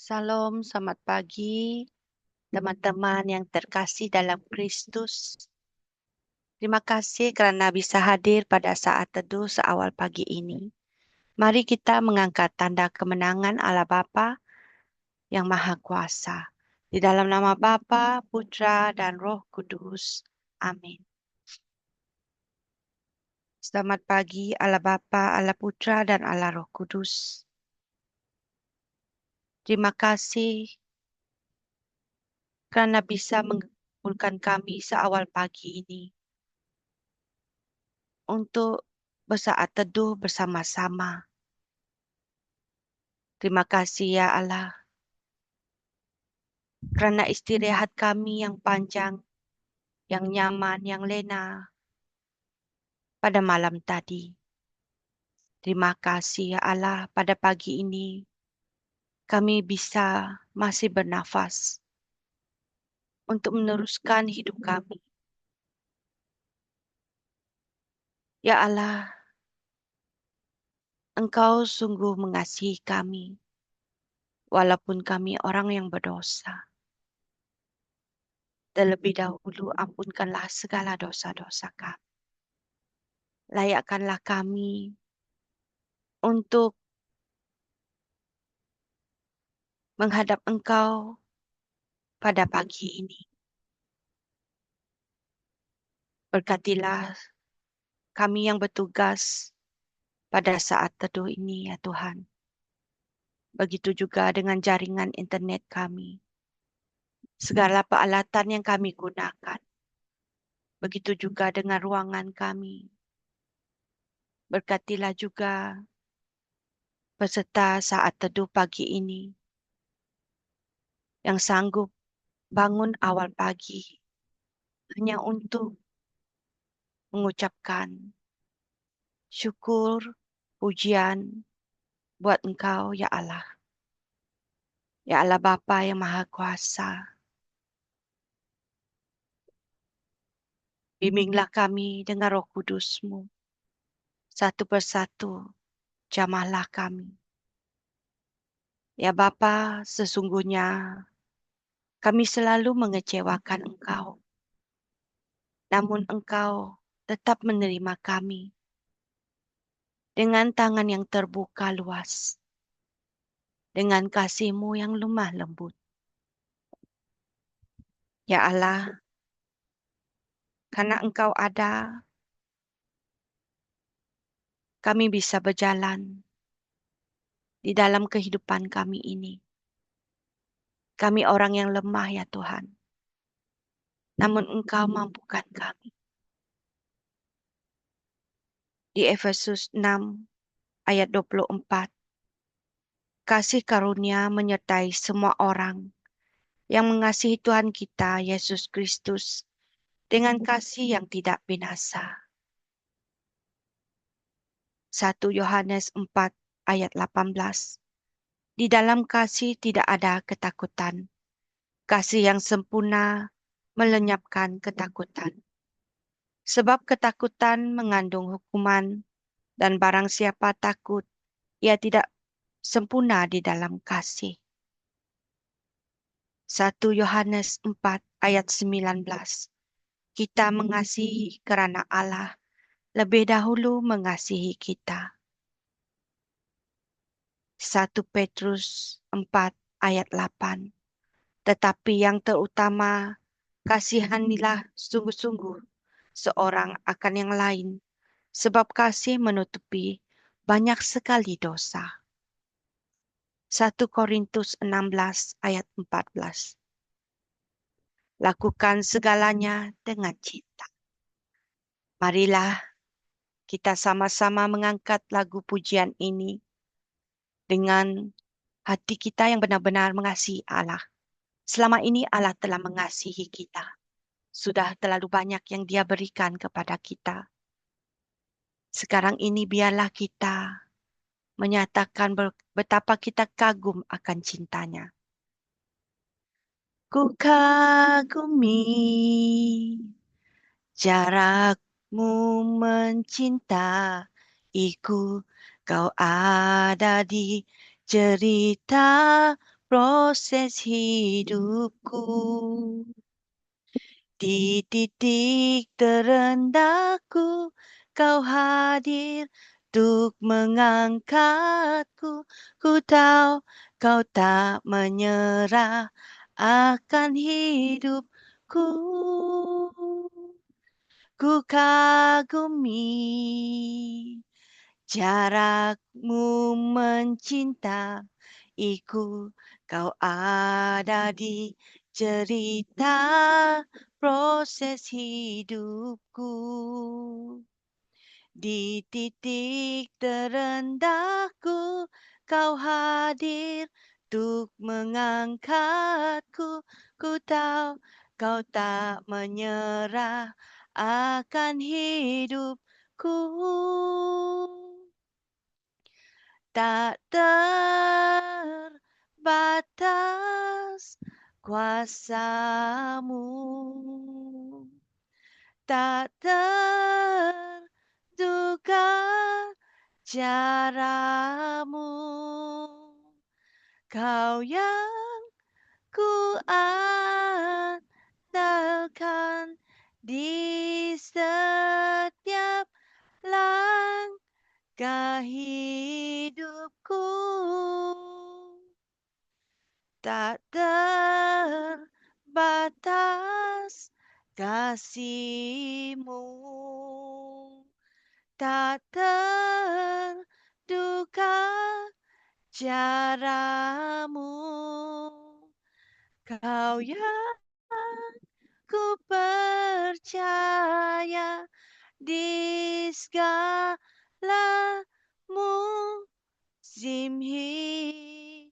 Salam, selamat pagi, teman-teman yang terkasih dalam Kristus. Terima kasih karena bisa hadir pada saat teduh seawal pagi ini. Mari kita mengangkat tanda kemenangan Allah Bapa yang Maha Kuasa. Di dalam nama Bapa, Putra, dan Roh Kudus. Amin. Selamat pagi, Allah Bapa, Allah Putra, dan Allah Roh Kudus. Terima kasih karena bisa mengumpulkan kami seawal pagi ini untuk bersaat teduh bersama-sama. Terima kasih ya Allah, kerana istirahat kami yang panjang, yang nyaman, yang lena pada malam tadi. Terima kasih ya Allah, pada pagi ini kami bisa masih bernafas untuk meneruskan hidup kami. Ya Allah, Engkau sungguh mengasihi kami, walaupun kami orang yang berdosa. Terlebih dahulu ampunkanlah segala dosa-dosa kami. Layakkanlah kami untuk menghadap Engkau pada pagi ini. Berkatilah kami yang bertugas pada saat teduh ini ya Tuhan. Begitu juga dengan jaringan internet kami. Segala peralatan yang kami gunakan. Begitu juga dengan ruangan kami. Berkatilah juga peserta saat teduh pagi ini yang sanggup bangun awal pagi hanya untuk mengucapkan syukur, pujian buat Engkau ya Allah. Ya Allah Bapa yang Maha Kuasa. Bimbinglah kami dengan Roh Kudus-Mu. Satu persatu jamahlah kami. Ya Bapa, sesungguhnya kami selalu mengecewakan Engkau. Namun Engkau tetap menerima kami dengan tangan yang terbuka luas. Dengan kasih-Mu yang lemah lembut. Ya Allah, karena Engkau ada, kami bisa berjalan di dalam kehidupan kami ini. Kami orang yang lemah ya Tuhan. Namun Engkau mampukan kami. Di Efesus 6 ayat 24. Kasih karunia menyertai semua orang yang mengasihi Tuhan kita Yesus Kristus dengan kasih yang tidak binasa. 1 Yohanes 4 ayat 18. Di dalam kasih tidak ada ketakutan. Kasih yang sempurna melenyapkan ketakutan. Sebab ketakutan mengandung hukuman, dan barang siapa takut, ia tidak sempurna di dalam kasih. 1 Yohanes 4 ayat 19. Kita mengasihi kerana Allah lebih dahulu mengasihi kita. 1 Petrus 4 ayat 8. Tetapi yang terutama, kasihanilah sungguh-sungguh seorang akan yang lain, sebab kasih menutupi banyak sekali dosa. 1 Korintus 16 ayat 14. Lakukan segalanya dengan cinta. Marilah kita sama-sama mengangkat lagu pujian ini dengan hati kita yang benar-benar mengasihi Allah. Selama ini Allah telah mengasihi kita. Sudah terlalu banyak yang Dia berikan kepada kita. Sekarang ini biarlah kita menyatakan betapa kita kagum akan cintanya. Ku kagumi jarakmu mencintaiku, kau ada di cerita proses hidupku. Di titik terendahku, kau hadir untuk mengangkatku. Ku tahu kau tak menyerah akan hidupku. Ku kagumi jarakmu mencintaiku, kau ada di cerita proses hidupku. Di titik terendahku, kau hadir untuk mengangkatku. Ku tahu kau tak menyerah akan hidupku. Tak terbatas kuasamu, tak terduga caramu. Kau yang ku andalkan di setiap langkah hidupku. Tak terbatas kasihmu, tak terduga caramu. Kau yang ku percaya di segala musim hidupku.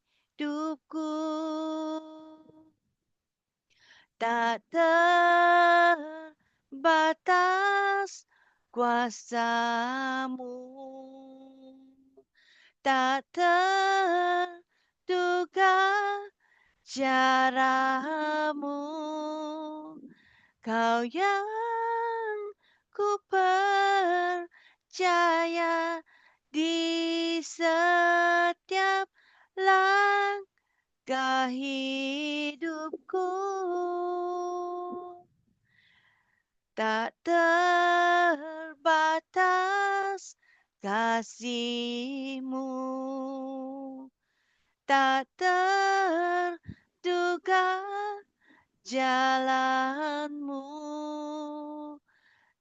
Tak terbatas kuasamu, tak terduga caramu. Kau yang ku percaya di setiap langkah hidupku. Tak terbatas kasihmu, tak terduga jalanmu.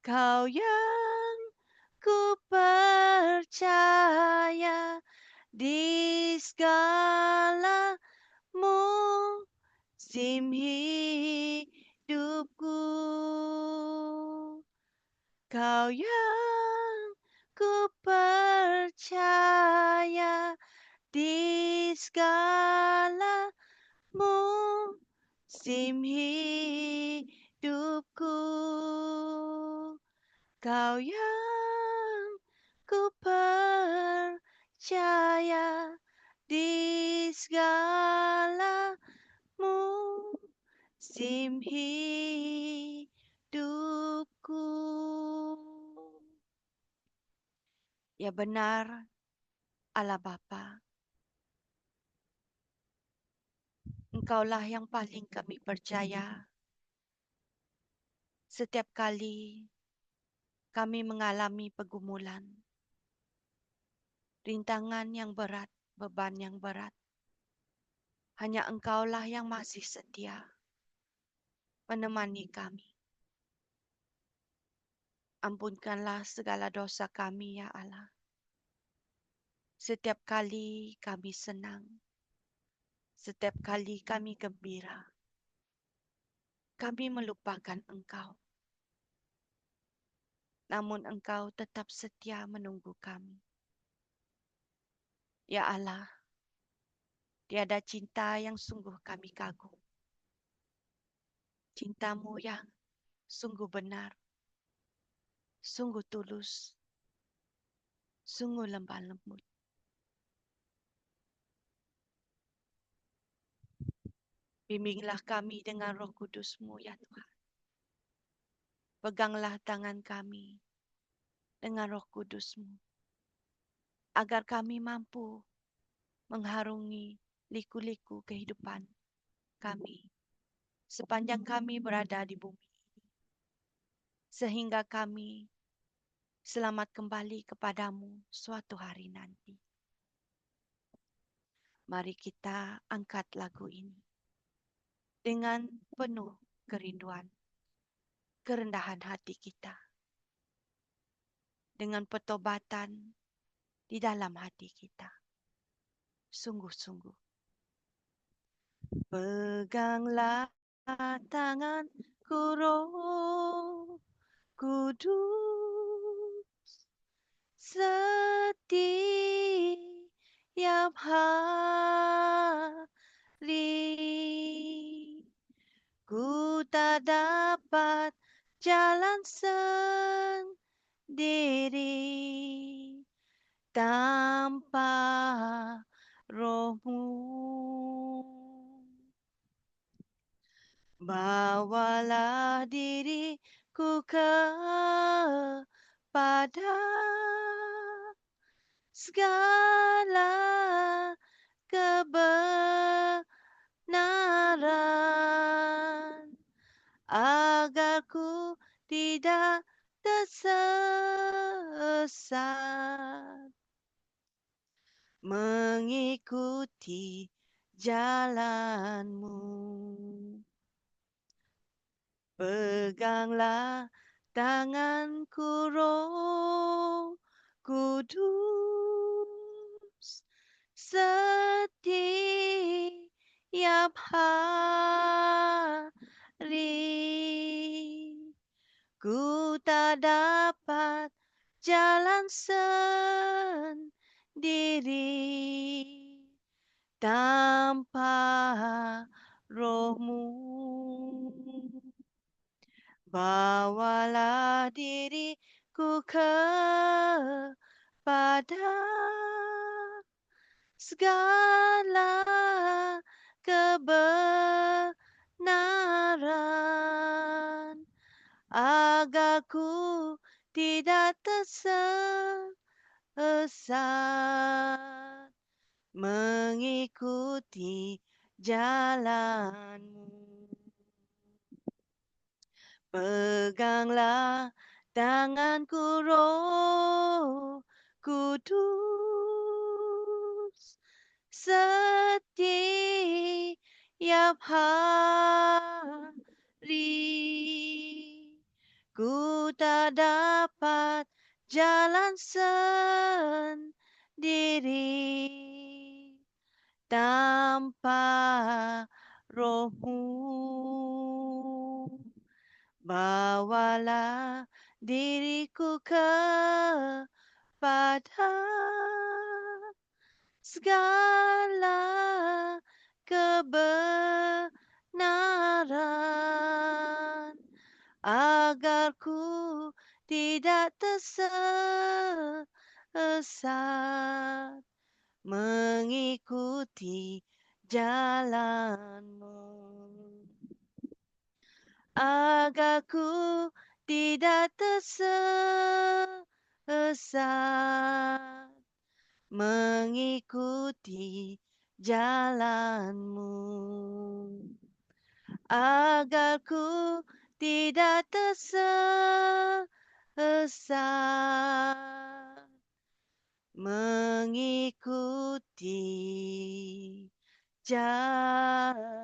Kau yang ku percaya di segala musim hidupku. Kau yang ku percaya di segala musim hidupku. Kau yang ku percaya di segala musim hidupku. Ya benar, Allah Bapa, Engkaulah yang paling kami percaya. Setiap kali kami mengalami pergumulan, rintangan yang berat, beban yang berat, hanya Engkaulah yang masih setia menemani kami. Ampunkanlah segala dosa kami, ya Allah. Setiap kali kami senang, setiap kali kami gembira, kami melupakan Engkau. Namun Engkau tetap setia menunggu kami. Ya Allah, tiada cinta yang sungguh kami kagum. Cintamu yang sungguh benar, sungguh tulus, sungguh lembah lembut. Bimbinglah kami dengan Roh Kudus-Mu, ya Tuhan. Peganglah tangan kami dengan Roh Kudus-Mu, agar kami mampu mengharungi liku-liku kehidupan kami sepanjang kami berada di bumi ini, sehingga kami selamat kembali kepadamu suatu hari nanti. Mari kita angkat lagu ini dengan penuh kerinduan, kerendahan hati kita, dengan pertobatan di dalam hati kita. Sungguh-sungguh. Peganglah tanganku, Roh Kudus, setiap hari. Ku tak dapat jalan sendiri tanpa Roh-Mu. Bawalah diriku kepada segala kebenaran, agar ku tidak tersesat mengikuti jalan-Mu. Peganglah tanganku, Roh Kudus, setiap hari. Ku tak dapat jalan sendiri tanpa Roh-Mu. Bawalah diriku kepada segala kebenaran, agar ku tidak tersesat mengikuti jalan-Mu. Peganglah tanganku, Roh Kudus, setiap hari. Ku tak dapat jalan sendiri tanpa Roh-Mu. Bawalah diriku kepada segala kebenaran, agar ku tidak tersesat mengikuti jalan-Mu, agar ku tidak tersesat mengikuti jalan-Mu, agar ku tidak tersesat mengikuti jalan-Mu.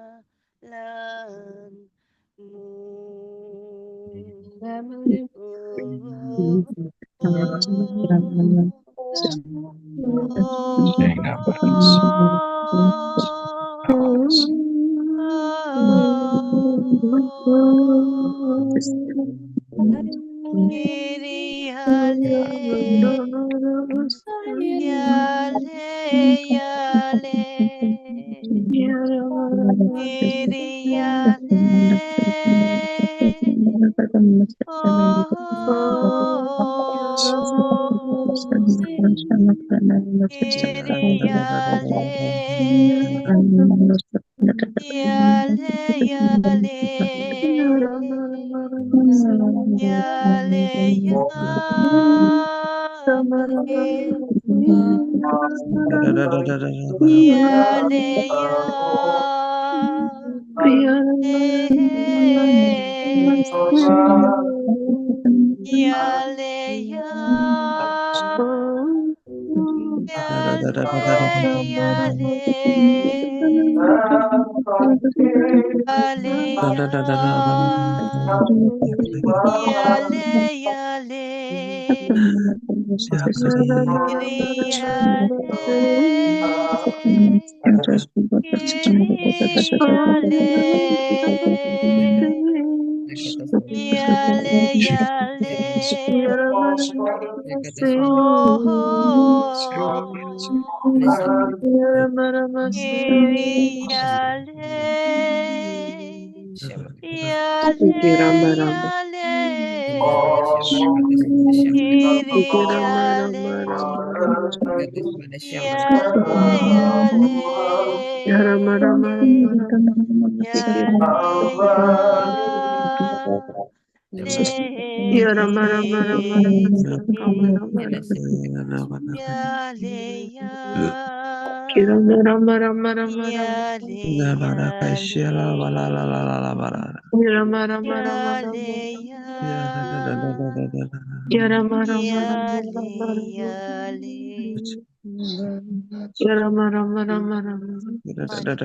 Mari kita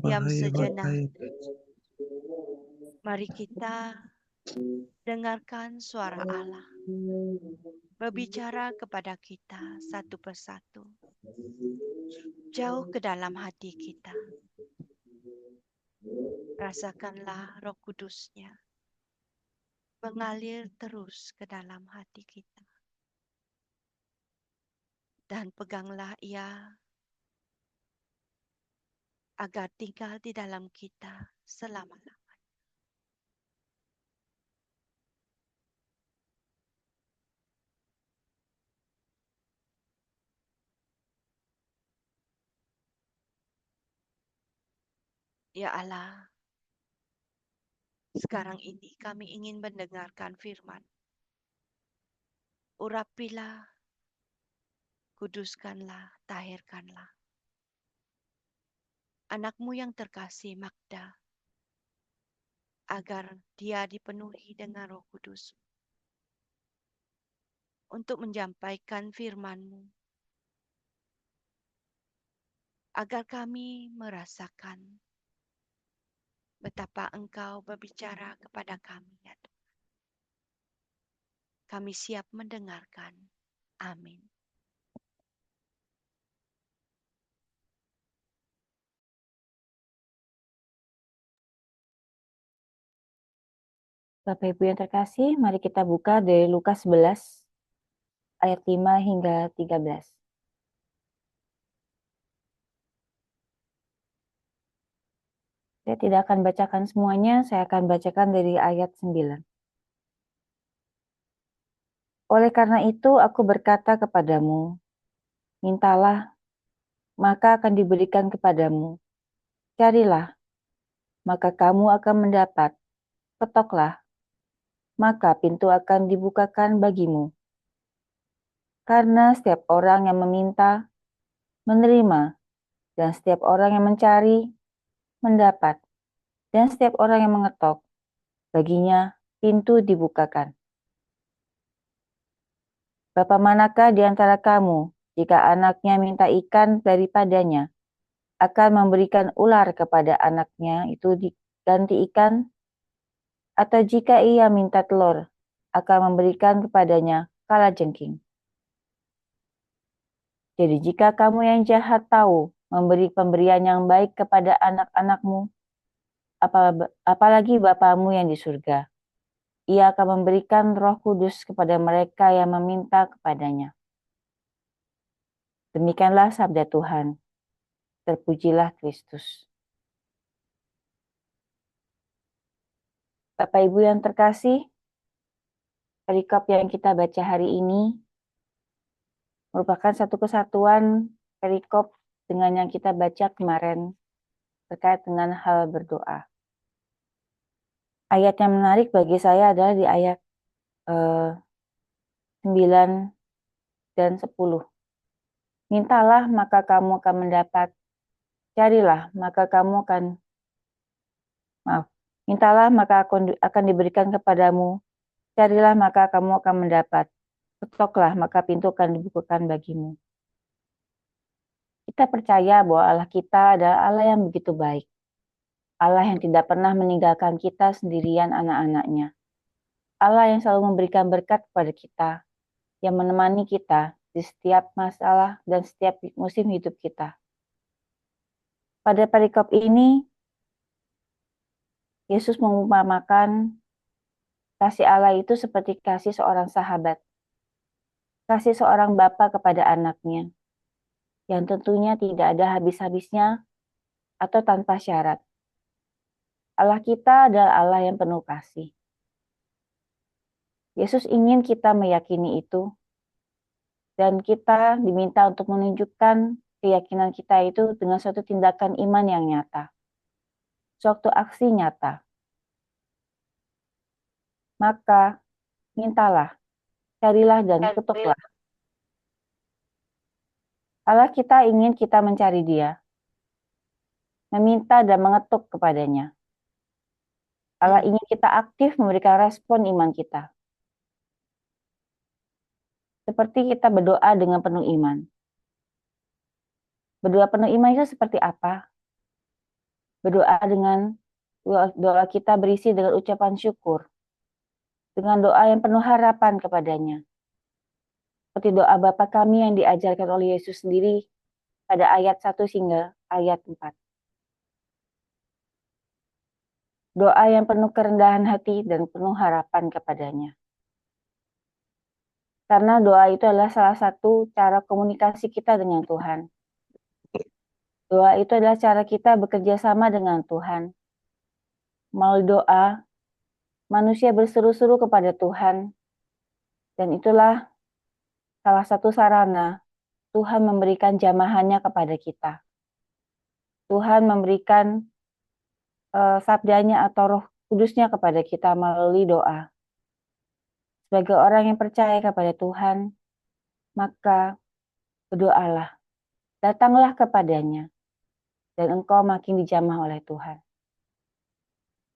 diam sejenak. Mari kita dengarkan suara Allah berbicara kepada kita satu persatu, jauh ke dalam hati kita. Rasakanlah Roh Kudus-Nya mengalir terus ke dalam hati kita. Dan peganglah Ia agar tinggal di dalam kita selama-lamanya. Ya Allah, sekarang ini kami ingin mendengarkan firman. Urapilah, kuduskanlah, tahirkanlah anak-Mu yang terkasih Magda, agar dia dipenuhi dengan Roh Kudus untuk menyampaikan firman-Mu, agar kami merasakan betapa Engkau berbicara kepada kami, ya Tuhan. Kami siap mendengarkan. Amin. Bapak Ibu yang terkasih, mari kita buka dari Lukas 11 ayat 5 hingga 13. Saya tidak akan bacakan semuanya, saya akan bacakan dari ayat 9. Oleh karena itu aku berkata kepadamu, mintalah, maka akan diberikan kepadamu. Carilah, maka kamu akan mendapat. Ketoklah, maka pintu akan dibukakan bagimu. Karena setiap orang yang meminta, menerima, dan setiap orang yang mencari, mendapat, dan setiap orang yang mengetok, baginya pintu dibukakan. Bapa manakah di antara kamu, jika anaknya minta ikan daripadanya, akan memberikan ular kepada anaknya itu diganti ikan? Atau jika ia minta telur, akan memberikan kepadanya kalajengking? Jadi jika kamu yang jahat tahu memberi pemberian yang baik kepada anak-anakmu, apalagi Bapamu yang di surga, Ia akan memberikan Roh Kudus kepada mereka yang meminta kepadanya. Demikianlah sabda Tuhan. Terpujilah Kristus. Bapak Ibu yang terkasih, perikop yang kita baca hari ini merupakan satu kesatuan perikop dengan yang kita baca kemarin terkait dengan hal berdoa. Ayat yang menarik bagi saya adalah di ayat 9 dan 10. Mintalah maka kamu akan mendapat, carilah maka kamu akan, mintalah maka akan diberikan kepadamu, carilah maka kamu akan mendapat, ketoklah maka pintu akan dibukakan bagimu. Kita percaya bahwa Allah kita adalah Allah yang begitu baik. Allah yang tidak pernah meninggalkan kita sendirian anak-anaknya. Allah yang selalu memberikan berkat kepada kita, yang menemani kita di setiap masalah dan setiap musim hidup kita. Pada perikop ini, Yesus mengumpamakan kasih Allah itu seperti kasih seorang sahabat, kasih seorang bapa kepada anaknya, yang tentunya tidak ada habis-habisnya atau tanpa syarat. Allah kita adalah Allah yang penuh kasih. Yesus ingin kita meyakini itu, dan kita diminta untuk menunjukkan keyakinan kita itu dengan suatu tindakan iman yang nyata, suatu aksi nyata. Maka mintalah, carilah dan ketuklah. Allah kita ingin kita mencari Dia, meminta dan mengetuk kepadanya. Allah ingin kita aktif memberikan respon iman kita. Seperti kita berdoa dengan penuh iman. Berdoa penuh iman itu seperti apa? Berdoa dengan doa kita berisi dengan ucapan syukur, dengan doa yang penuh harapan kepadanya. Seperti doa Bapa kami yang diajarkan oleh Yesus sendiri pada ayat 1 hingga ayat 4. Doa yang penuh kerendahan hati dan penuh harapan kepadanya. Karena doa itu adalah salah satu cara komunikasi kita dengan Tuhan. Doa itu adalah cara kita bekerja sama dengan Tuhan. Melalui doa, manusia berseru-seru kepada Tuhan, dan itulah salah satu sarana Tuhan memberikan jamahannya kepada kita. Tuhan memberikan sabdanya atau roh kudusnya kepada kita melalui doa. Sebagai orang yang percaya kepada Tuhan, maka berdoalah, datanglah kepadanya, dan engkau makin dijamah oleh Tuhan.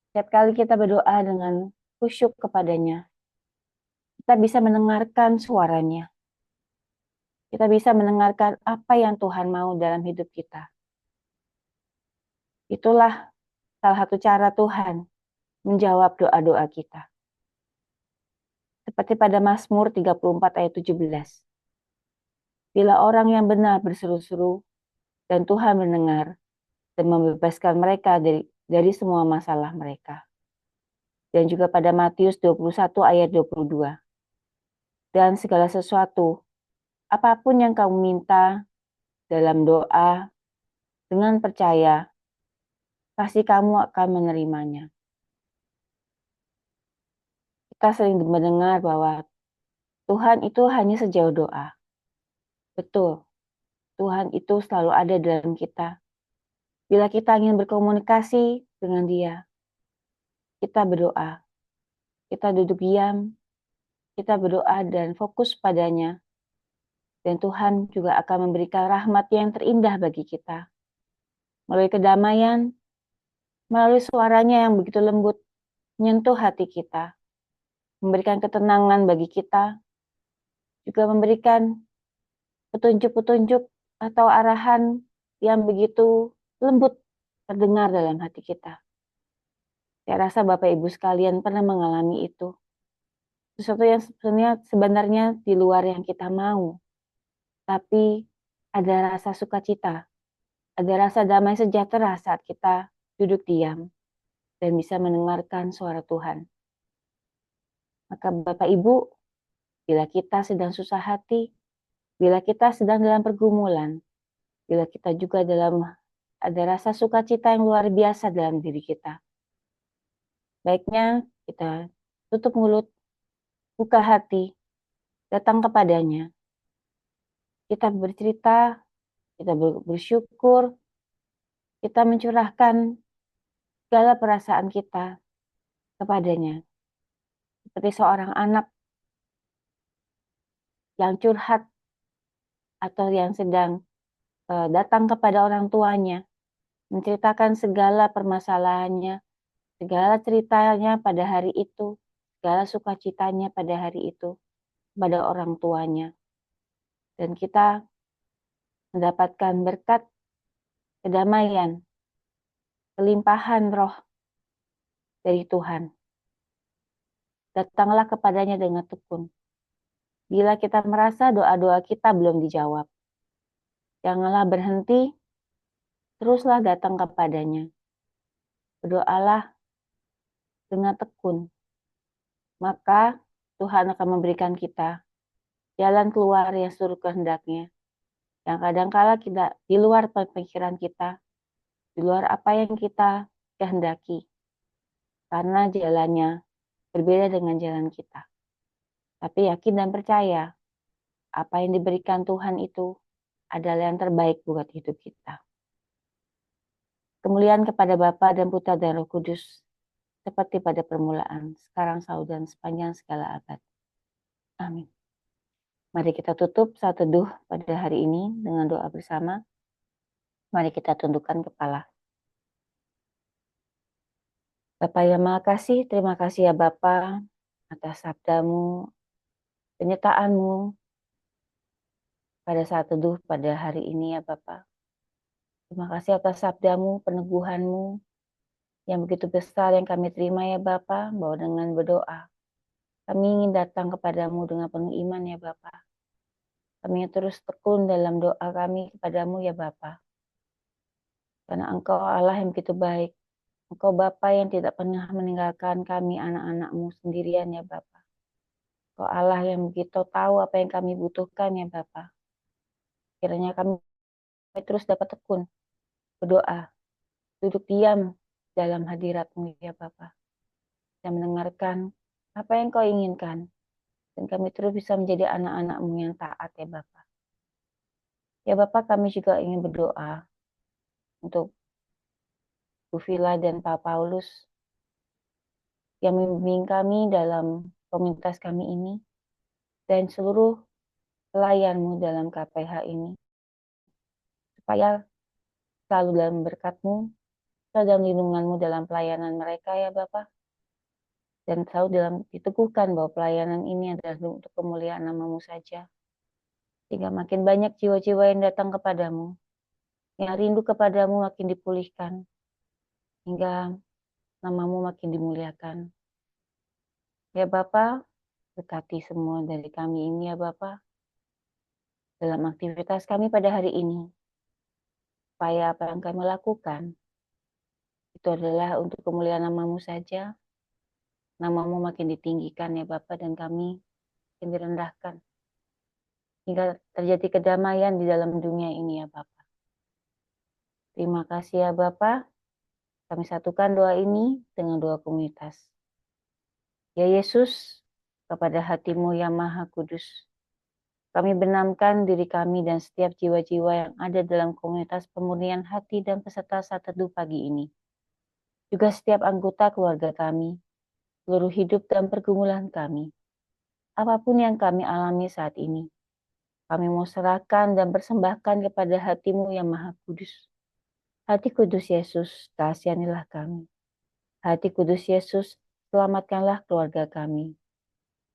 Setiap kali kita berdoa dengan khusyuk kepadanya, kita bisa mendengarkan suaranya. Kita bisa mendengarkan apa yang Tuhan mau dalam hidup kita. Itulah salah satu cara Tuhan menjawab doa-doa kita. Seperti pada Mazmur 34 ayat 17. Bila orang yang benar berseru-seru dan Tuhan mendengar dan membebaskan mereka dari semua masalah mereka. Dan juga pada Matius 21 ayat 22. Dan segala sesuatu, apapun yang kamu minta dalam doa, dengan percaya, pasti kamu akan menerimanya. Kita sering mendengar bahwa Tuhan itu hanya sejauh doa. Betul, Tuhan itu selalu ada dalam kita. Bila kita ingin berkomunikasi dengan Dia, kita berdoa, kita duduk diam, kita berdoa dan fokus padanya. Dan Tuhan juga akan memberikan rahmat yang terindah bagi kita. Melalui kedamaian, melalui suaranya yang begitu lembut, menyentuh hati kita, memberikan ketenangan bagi kita, juga memberikan petunjuk-petunjuk atau arahan yang begitu lembut terdengar dalam hati kita. Saya rasa Bapak Ibu sekalian pernah mengalami itu. Sesuatu yang sebenarnya di luar yang kita mau. Tapi ada rasa sukacita, ada rasa damai sejahtera saat kita duduk diam dan bisa mendengarkan suara Tuhan. Maka Bapak Ibu, bila kita sedang susah hati, bila kita sedang dalam pergumulan, bila kita juga ada rasa sukacita yang luar biasa dalam diri kita, baiknya kita tutup mulut, buka hati, datang kepadanya. Kita bercerita, kita bersyukur, kita mencurahkan segala perasaan kita kepadanya. Seperti seorang anak yang curhat atau yang sedang datang kepada orang tuanya, menceritakan segala permasalahannya, segala ceritanya pada hari itu, segala sukacitanya pada hari itu pada orang tuanya. Dan kita mendapatkan berkat kedamaian, kelimpahan roh dari Tuhan. Datanglah kepadanya dengan tekun. Bila kita merasa doa-doa kita belum dijawab, janganlah berhenti, teruslah datang kepadanya. Berdoalah dengan tekun, maka Tuhan akan memberikan kita jalan keluar yang seluruh kehendaknya. Yang kadangkala kita di luar pemikiran kita, di luar apa yang kita kehendaki, karena jalannya berbeda dengan jalan kita. Tapi yakin dan percaya, apa yang diberikan Tuhan itu adalah yang terbaik buat hidup kita. Kemuliaan kepada Bapa dan Putra dan Roh Kudus, seperti pada permulaan, sekarang, selalu, dan sepanjang segala abad. Amin. Mari kita tutup saat teduh pada hari ini dengan doa bersama. Mari kita tundukkan kepala. Bapa yang Maha Kasih, terima kasih ya Bapa atas sabdamu, penyertaanmu pada saat teduh pada hari ini ya Bapa. Terima kasih atas sabdamu, peneguhanmu yang begitu besar yang kami terima ya Bapa, bahwa dengan berdoa kami ingin datang kepadamu dengan penuh iman ya Bapa. Kami terus tekun dalam doa kami kepadamu ya Bapa. Karena Engkau Allah yang begitu baik. Engkau Bapa yang tidak pernah meninggalkan kami anak-anakmu sendirian ya Bapa. Engkau Allah yang begitu tahu apa yang kami butuhkan ya Bapa. Kiranya kami terus dapat tekun berdoa, duduk diam dalam hadirat-Mu ya Bapa. Dan mendengarkan apa yang Kau inginkan. Dan kami terus bisa menjadi anak-anak-Mu yang taat ya Bapa. Ya Bapa, kami juga ingin berdoa untuk Bu Vila dan Pak Paulus yang membimbing kami dalam komunitas kami ini dan seluruh pelayan-Mu dalam KPH ini. Supaya selalu dalam berkat-Mu, selalu dalam lindungan-Mu dalam pelayanan mereka ya Bapa. Dan selalu dalam diteguhkan bahwa pelayanan ini adalah untuk kemuliaan nama-Mu saja. Sehingga makin banyak jiwa-jiwa yang datang kepadamu, yang rindu kepadamu makin dipulihkan, hingga nama-Mu makin dimuliakan. Ya Bapa, berkati semua dari kami ini ya Bapa, dalam aktivitas kami pada hari ini, supaya apa yang kami lakukan, itu adalah untuk kemuliaan nama-Mu saja, nama-Mu makin ditinggikan ya Bapa, dan kami makin direndahkan, hingga terjadi kedamaian di dalam dunia ini ya Bapa. Terima kasih ya Bapa. Kami satukan doa ini dengan doa komunitas. Ya Yesus, kepada hati-Mu yang Maha Kudus, kami benamkan diri kami dan setiap jiwa-jiwa yang ada dalam komunitas pemurnian hati dan peserta saat teduh pagi ini. Juga setiap anggota keluarga kami, seluruh hidup dan pergumulan kami. Apapun yang kami alami saat ini, kami mau serahkan dan persembahkan kepada hati-Mu yang Maha Kudus. Hati Kudus Yesus, kasihanilah kami. Hati Kudus Yesus, selamatkanlah keluarga kami.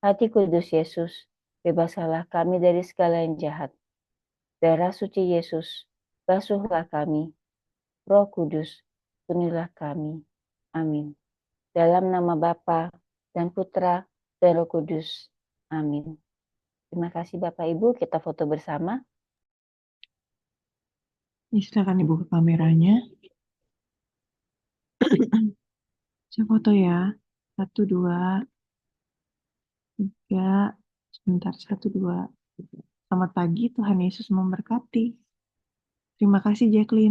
Hati Kudus Yesus, bebaskanlah kami dari segala yang jahat. Darah suci Yesus, basuhlah kami. Roh Kudus, tunilah kami. Amin. Dalam nama Bapa dan Putra dan Roh Kudus. Amin. Terima kasih Bapak Ibu, kita foto bersama. Silakan Ibu ke kameranya. Saya foto ya. 1, 2, 3. Sebentar, 1, 2. Selamat pagi, Tuhan Yesus memberkati. Terima kasih Jacqueline.